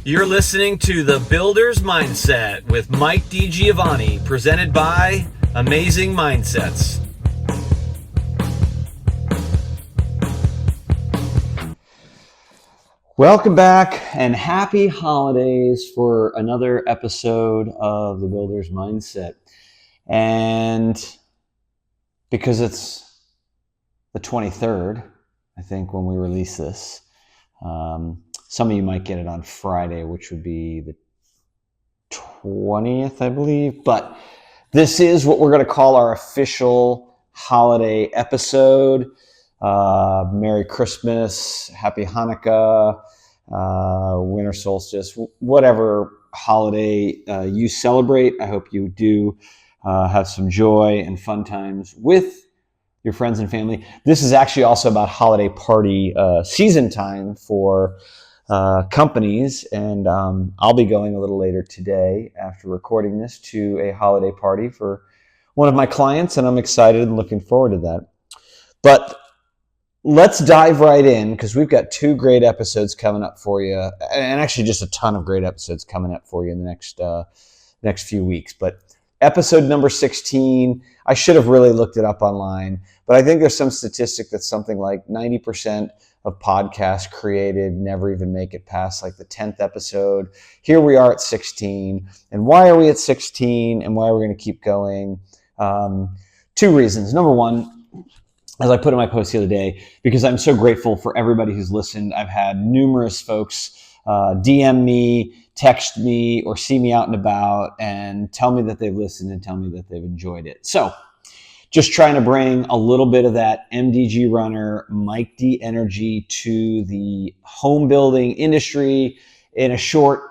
You're listening to The Builder's Mindset with Mike DiGiovanni, presented by Amazing Mindsets. Welcome back and happy holidays for another episode of The Builder's Mindset. And because it's the 23rd, I think, when we release this, some of you might get it on Friday, which would be the 20th, I believe. But this is what we're going to call our official holiday episode. Merry Christmas, Happy Hanukkah, winter solstice, whatever holiday you celebrate. I hope you do have some joy and fun times with your friends and family. This is actually also about holiday party season time for companies, and I'll be going a little later today after recording this to a holiday party for one of my clients, and I'm excited and looking forward to that. But let's dive right in, because we've got two great episodes coming up for you, and actually just a ton of great episodes coming up for you in the next few weeks. But episode number 16, I should have really looked it up online, but I think there's some statistic that's something like 90% of podcasts created never even make it past like the 10th episode. Here we are at 16. And why are we at 16 and why are we going to keep going? Two reasons. Number one, as I put in my post the other day, because I'm so grateful for everybody who's listened. I've had numerous folks DM me, text me, or see me out and about and tell me that they've listened and tell me that they've enjoyed it. So just trying to bring a little bit of that MDG runner, Mike D energy to the home building industry in a short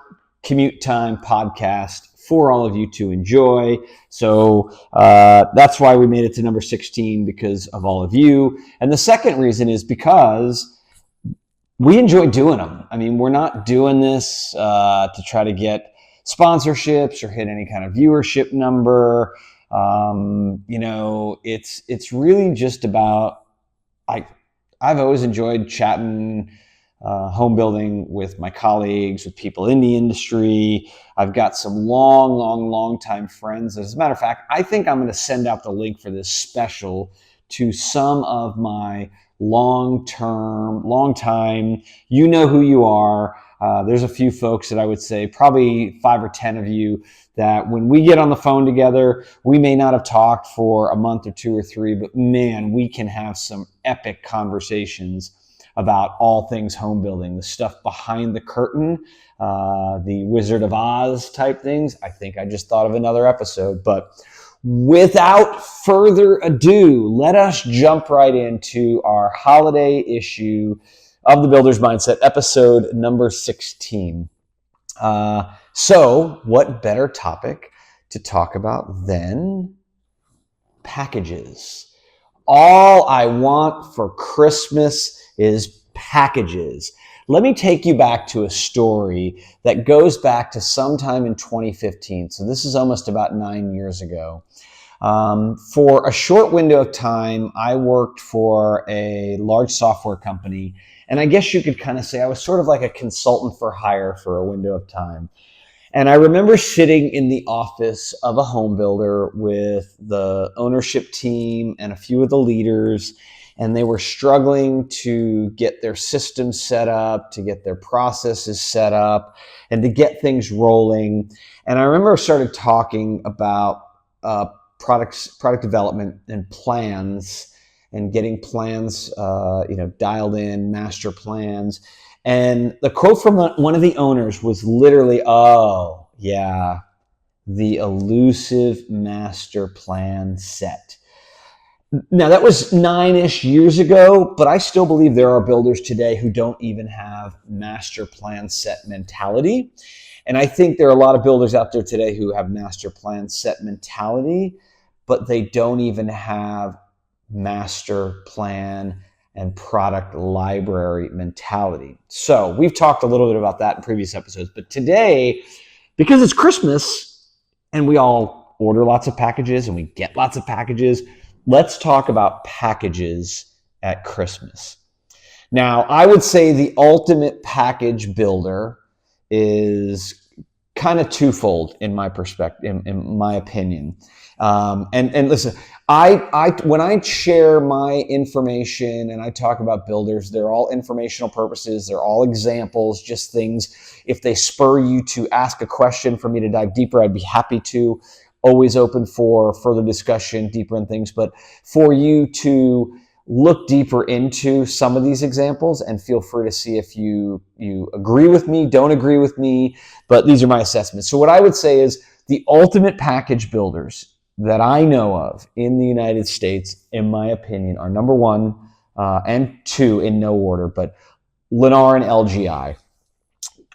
commute time podcast for all of you to enjoy. So that's why we made it to number 16, because of all of you. And the second reason is because we enjoy doing them. I mean, we're not doing this to try to get sponsorships or hit any kind of viewership number. It's really just about, I've always enjoyed chatting home building with my colleagues, with people in the industry. I've got some long time friends. As a matter of fact, I think I'm going to send out the link for this special to some of my long time, you know who you are. There's a few folks that I would say, probably 5 or 10 of you, that when we get on the phone together, we may not have talked for a month or 2 or 3, but man, we can have some epic conversations about all things home building, the stuff behind the curtain, the Wizard of Oz type things. I think I just thought of another episode, but without further ado, let us jump right into our holiday issue of The Builder's Mindset, episode number 16. So what better topic to talk about than packages? All I want for Christmas is packages. Let me take you back to a story that goes back to sometime in 2015. So this is almost about 9 years ago. For a short window of time, I worked for a large software company. And I guess you could kind of say I was sort of like a consultant for hire for a window of time. And I remember sitting in the office of a home builder with the ownership team and a few of the leaders, and they were struggling to get their systems set up, to get their processes set up, and to get things rolling. And I remember I started talking about product development and plans, and getting plans, dialed in, master plans. And the quote from one of the owners was literally, "Oh, yeah, the elusive master plan set." Now, that was 9-ish years ago, but I still believe there are builders today who don't even have master plan set mentality. And I think there are a lot of builders out there today who have master plan set mentality, but they don't even have master plan and product library mentality. So we've talked a little bit about that in previous episodes, but today, because it's Christmas and we all order lots of packages and we get lots of packages, let's talk about packages at Christmas. Now, I would say the ultimate package builder is kind of twofold in my perspective, in my opinion. And listen, I when I share my information and I talk about builders, they're all informational purposes. They're all examples, just things. If they spur you to ask a question for me to dive deeper, I'd be happy to. Always open for further discussion, deeper in things. But for you to look deeper into some of these examples and feel free to see if you agree with me, don't agree with me, but these are my assessments. So what I would say is the ultimate package builders that I know of in the United States, in my opinion, are number one and two in no order, but Lennar and LGI.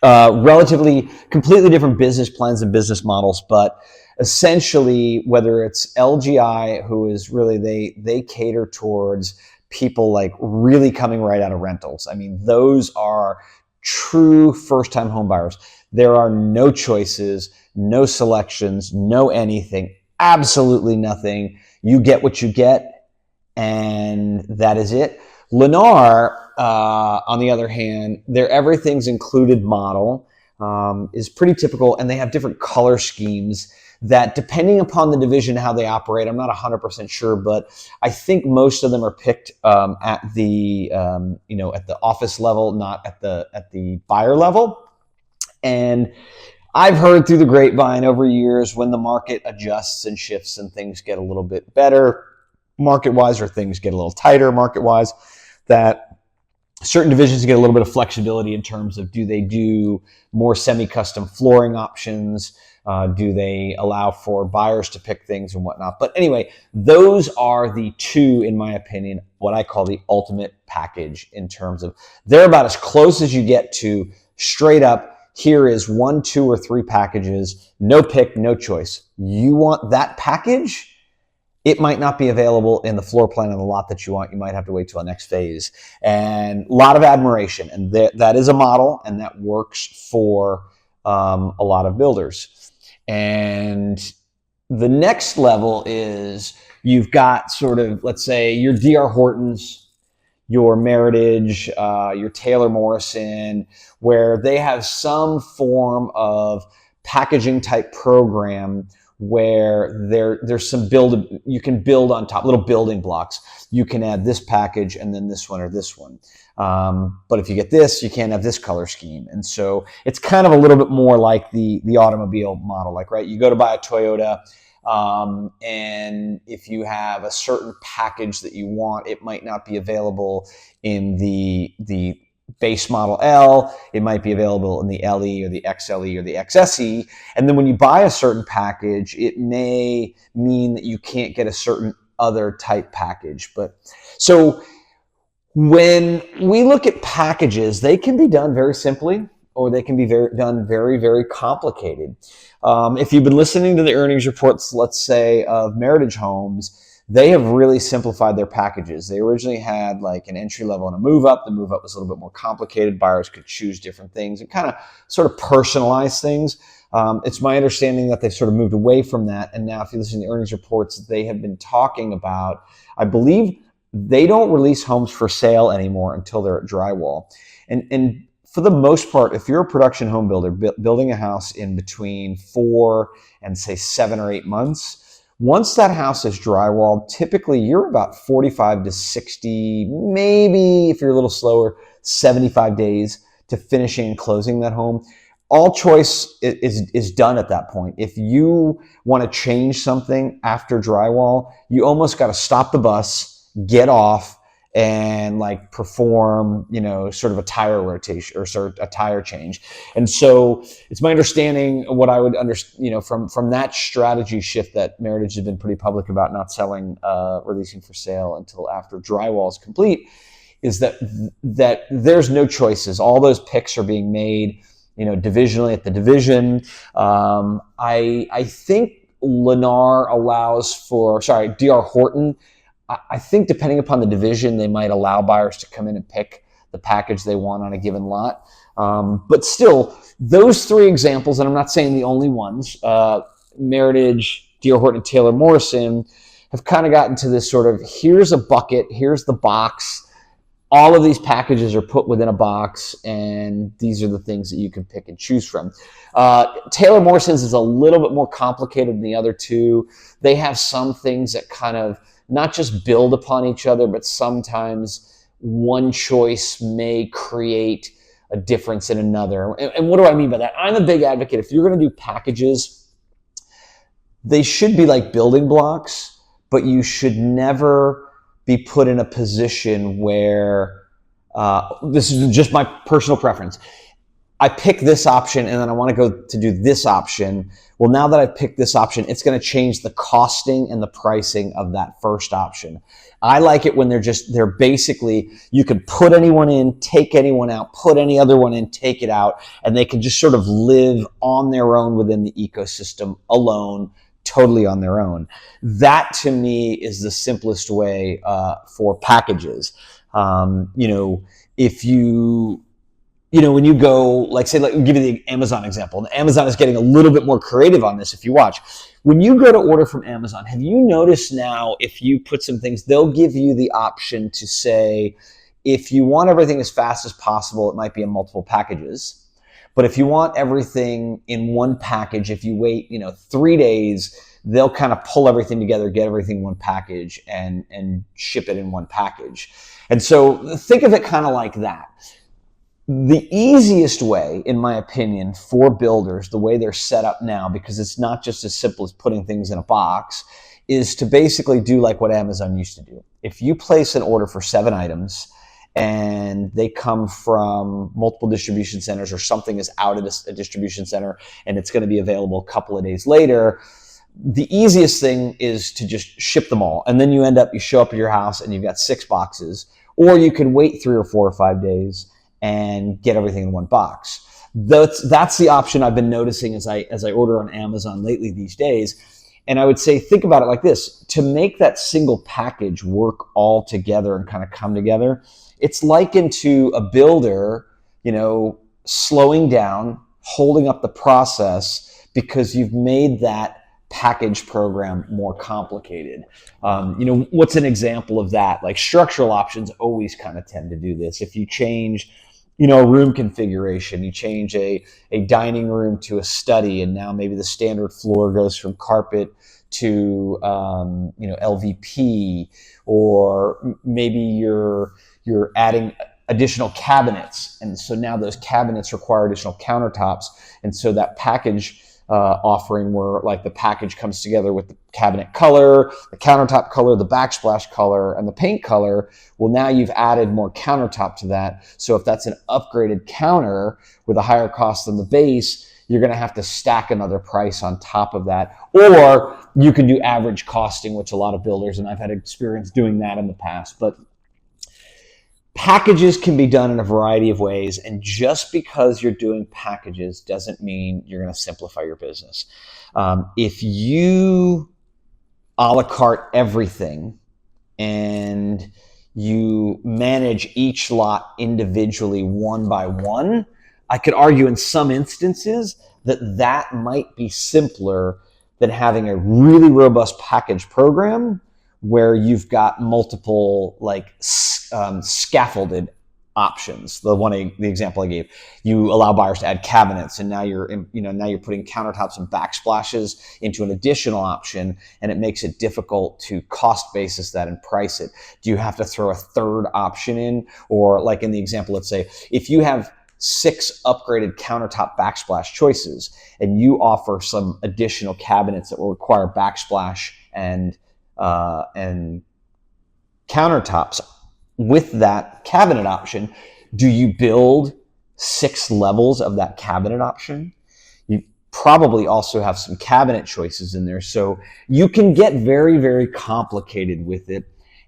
Relatively completely different business plans and business models, but essentially whether it's LGI, who is really, they cater towards people like really coming right out of rentals. I mean, those are true first-time home buyers. There are no choices, no selections, no anything, absolutely nothing. You get what you get, and that is it. Lennar, on the other hand, their everything's included model is pretty typical, and they have different color schemes that, depending upon the division, how they operate, I'm not 100% sure, but I think most of them are picked at the at the office level, not at the buyer level. And I've heard through the grapevine over years, when the market adjusts and shifts and things get a little bit better market-wise, or things get a little tighter market-wise, that certain divisions get a little bit of flexibility in terms of, do they do more semi-custom flooring options? Do they allow for buyers to pick things and whatnot? But anyway, those are the two, in my opinion, what I call the ultimate package, in terms of they're about as close as you get to straight up, here is 1, 2, or 3 packages, no pick, no choice. You want that package? It might not be available in the floor plan on the lot that you want. You might have to wait till the next phase. And a lot of admiration. And that is a model, and that works for a lot of builders. And the next level is, you've got sort of, let's say, your D.R. Hortons, your Meritage, your Taylor Morrison, where they have some form of packaging type program where there's some you can build on top, little building blocks. You can add this package and then this one or this one. But if you get this, you can't have this color scheme. And so it's kind of a little bit more like the automobile model. Like, right, you go to buy a Toyota, and if you have a certain package that you want, it might not be available in the base model L, it might be available in the LE or the XLE or the XSE. And then when you buy a certain package, it may mean that you can't get a certain other type package. But so when we look at packages, they can be done very simply, or they can be done very, very complicated. If you've been listening to the earnings reports, let's say, of Meritage Homes, they have really simplified their packages. They originally had like an entry level and a move up. The move up was a little bit more complicated. Buyers could choose different things and kind of sort of personalize things. It's my understanding that they've sort of moved away from that. And now if you listen to the earnings reports, they have been talking about, I believe they don't release homes for sale anymore until they're at drywall. And for the most part, if you're a production home builder building a house in between 4 and say 7 or 8 months, once that house is drywalled, typically you're about 45 to 60, maybe if you're a little slower, 75 days to finishing and closing that home. All choice is done at that point. If you want to change something after drywall, you almost got to stop the bus, get off, and like perform, sort of a tire rotation or sort of a tire change. And so it's my understanding, what I would understand, from that strategy shift that Meritage has been pretty public about not selling, releasing for sale until after drywall is complete, is that there's no choices. All those picks are being made, divisionally at the division. I think Lennar allows for, D.R. Horton, I think depending upon the division, they might allow buyers to come in and pick the package they want on a given lot. But still, those 3 examples, and I'm not saying the only ones, Meritage, D.R. Horton, and Taylor Morrison, have kind of gotten to this sort of, here's a bucket, here's the box, all of these packages are put within a box, and these are the things that you can pick and choose from. Taylor Morrison's is a little bit more complicated than the other two. They have some things that kind of not just build upon each other, but sometimes one choice may create a difference in another. And what do I mean by that? I'm a big advocate. If you're going to do packages, they should be like building blocks, but you should never be put in a position where, this is just my personal preference, I pick this option and then I want to go to do this option. Well, now that I've picked this option, it's going to change the costing and the pricing of that first option. I like it when they're basically, you can put anyone in, take anyone out, put any other one in, take it out, and they can just sort of live on their own within the ecosystem alone, totally on their own. That to me is the simplest way for packages. When you go, like say, like, I'll give you the Amazon example. And Amazon is getting a little bit more creative on this if you watch. When you go to order from Amazon, have you noticed now if you put some things, they'll give you the option to say, if you want everything as fast as possible, it might be in multiple packages. But if you want everything in one package, if you wait, 3 days, they'll kind of pull everything together, get everything in one package and ship it in one package. And so think of it kind of like that. The easiest way, in my opinion, for builders, the way they're set up now, because it's not just as simple as putting things in a box, is to basically do like what Amazon used to do. If you place an order for 7 items and they come from multiple distribution centers, or something is out of a distribution center and it's going to be available a couple of days later, the easiest thing is to just ship them all. And then you show up at your house and you've got 6 boxes, or you can wait 3 or 4 or 5 days and get everything in one box. That's the option I've been noticing as I order on Amazon lately these days. And I would say, think about it like this. To make that single package work all together and kind of come together, it's likened to a builder, slowing down, holding up the process because you've made that package program more complicated. What's an example of that? Like structural options always kind of tend to do this. If you change a room configuration, you change a dining room to a study, and now maybe the standard floor goes from carpet to LVP, or maybe you're adding additional cabinets, and so now those cabinets require additional countertops, and so that package offering where like the package comes together with the cabinet color, the countertop color, the backsplash color, and the paint color. Well, now you've added more countertop to that. So if that's an upgraded counter with a higher cost than the base, you're going to have to stack another price on top of that. Or you can do average costing, which a lot of builders, and I've had experience doing that in the past, but packages can be done in a variety of ways, and just because you're doing packages doesn't mean you're going to simplify your business. If you a la carte everything and you manage each lot individually one by one, I could argue in some instances that might be simpler than having a really robust package program where you've got multiple scaffolded options. The example I gave, you allow buyers to add cabinets, and now you're putting countertops and backsplashes into an additional option, and it makes it difficult to cost basis that and price it. Do you have to throw a third option in? Or like in the example, let's say if you have 6 upgraded countertop backsplash choices and you offer some additional cabinets that will require backsplash and countertops with that cabinet option, do you build 6 levels of that cabinet option? You probably also have some cabinet choices in there. So you can get very, very complicated with it.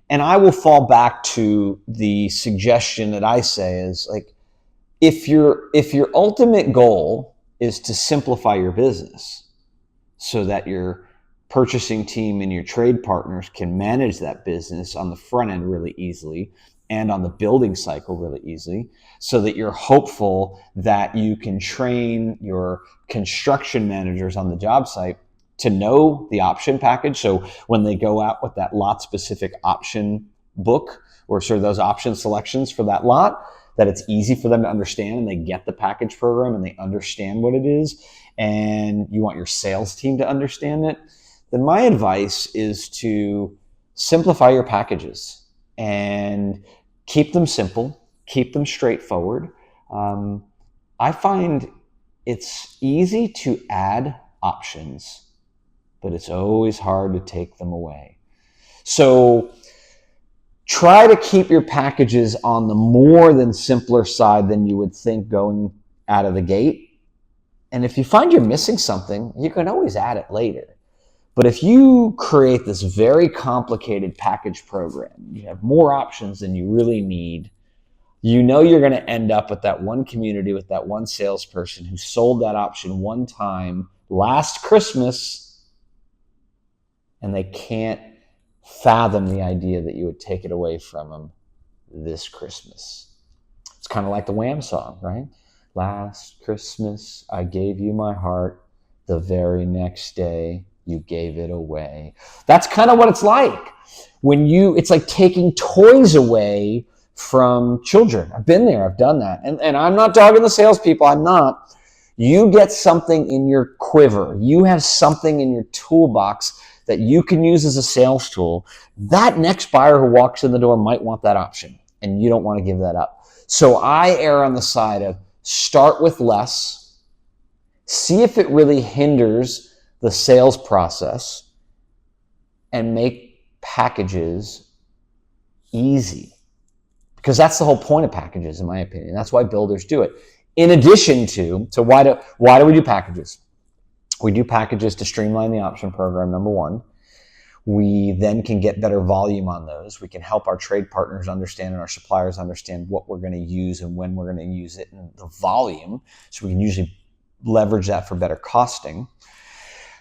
And I will fall back to the suggestion that I say is like, if your ultimate goal is to simplify your business so that your purchasing team and your trade partners can manage that business on the front end really easily and on the building cycle really easily, so that you're hopeful that you can train your construction managers on the job site to know the option package. So when they go out with that lot specific option book or sort of those option selections for that lot, that it's easy for them to understand and they get the package program and they understand what it is, and you want your sales team to understand it, then my advice is to simplify your packages and keep them simple, keep them straightforward. I find it's easy to add options, but it's always hard to take them away. So try to keep your packages on the more than simpler side than you would think going out of the gate. And if you find you're missing something, you can always add it later. But if you create this very complicated package program, you have more options than you really need, you know you're going to end up with that one community, with that one salesperson who sold that option one time last Christmas, and they can't fathom the idea that you would take it away from them this Christmas. It's kind of like the Wham song, right? Last Christmas, I gave you my heart. The very next day, you gave it away. That's kind of what it's like. It's like taking toys away from children. I've been there, I've done that. And I'm not dogging the salespeople, I'm not. You get something in your quiver. You have something in your toolbox that you can use as a sales tool. That next buyer who walks in the door might want that option, and you don't want to give that up. So I err on the side of start with less, see if it really hinders the sales process, and make packages easy. Because that's the whole point of packages, in my opinion. That's why builders do it. In addition to, so why do we do packages? We do packages to streamline the option program, number one. We then can get better volume on those. We can help our trade partners understand and our suppliers understand what we're going to use and when we're going to use it and the volume. So we can usually leverage that for better costing.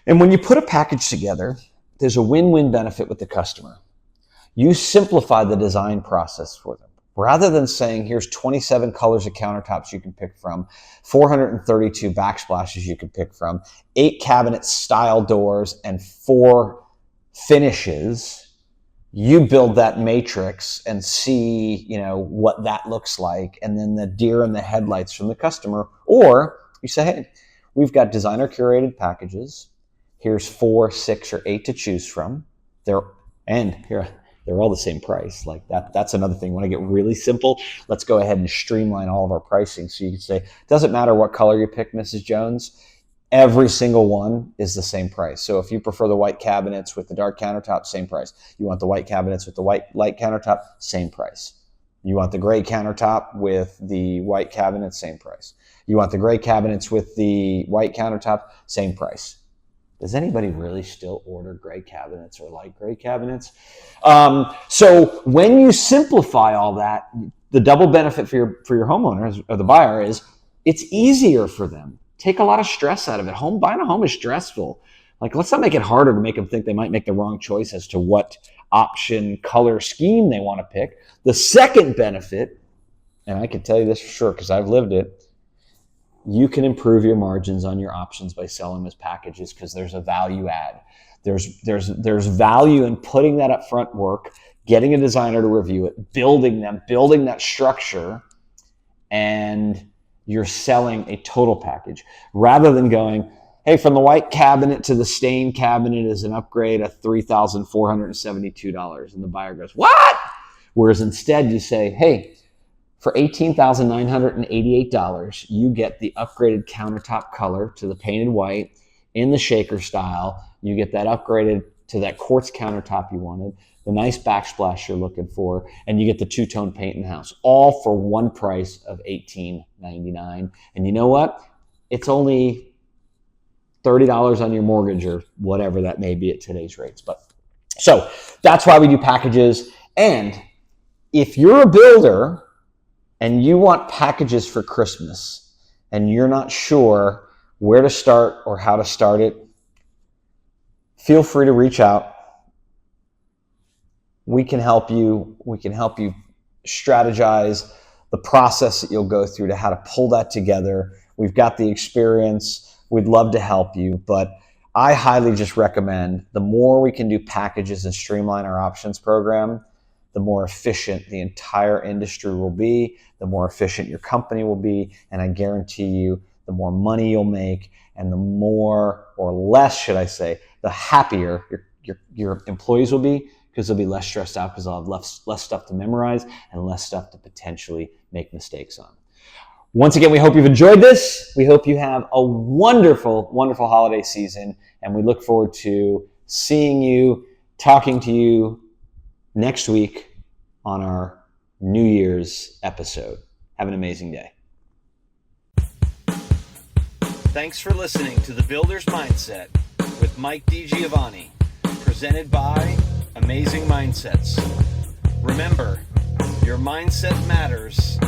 And when you put a package together, there's a win-win benefit with the customer. You simplify the design process for them. Rather than saying, here's 27 colors of countertops you can pick from, 432 backsplashes you can pick from, 8 cabinet style doors, and 4 finishes, you build that matrix and see, what that looks like, and then the deer in the headlights from the customer. Or you say, hey, we've got designer curated packages. Here's 4, 6, or 8 to choose from. They're all the same price. Like that's another thing. When I get really simple, let's go ahead and streamline all of our pricing. So you can say, doesn't matter what color you pick, Mrs. Jones, every single one is the same price. So if you prefer the white cabinets with the dark countertop, same price. You want the white cabinets with the white light countertop, same price. You want the gray countertop with the white cabinets, same price. You want the gray cabinets with the white countertop, same price. Does anybody really still order gray cabinets or light gray cabinets? So when you simplify all that, the double benefit for your homeowners or the buyer is it's easier for them. Take a lot of stress out of it. Buying a home is stressful. Like, let's not make it harder to make them think they might make the wrong choice as to what option, color, scheme they want to pick. The second benefit, and I can tell you this for sure because I've lived it, you can improve your margins on your options by selling them as packages because there's a value add. There's value in putting that upfront work, getting a designer to review it, building that structure, and you're selling a total package rather than going, hey, from the white cabinet to the stained cabinet is an upgrade of $3,472. And the buyer goes, what? Whereas instead you say, hey, for $18,988, you get the upgraded countertop color to the painted white in the shaker style. You get that upgraded to that quartz countertop you wanted, the nice backsplash you're looking for, and you get the two-tone paint in the house, all for one price of $18.99. And you know what? It's only $30 on your mortgage or whatever that may be at today's rates. So that's why we do packages. And if you're a builder and you want packages for Christmas and you're not sure where to start or how to start it, feel free to reach out. We can help you. We can help you strategize the process that you'll go through to how to pull that together. We've got the experience. We'd love to help you, but I highly just recommend the more we can do packages and streamline our options program, the more efficient the entire industry will be, the more efficient your company will be, and I guarantee you, the more money you'll make, and the more, or less, should I say, the happier your employees will be, because they'll be less stressed out because they'll have less stuff to memorize and less stuff to potentially make mistakes on. Once again, we hope you've enjoyed this. We hope you have a wonderful, wonderful holiday season, and we look forward to seeing you, talking to you next week on our New Year's episode. Have an amazing day. Thanks for listening to The Builder's Mindset with Mike DiGiovanni, presented by Amazing Mindsets. Remember, your mindset matters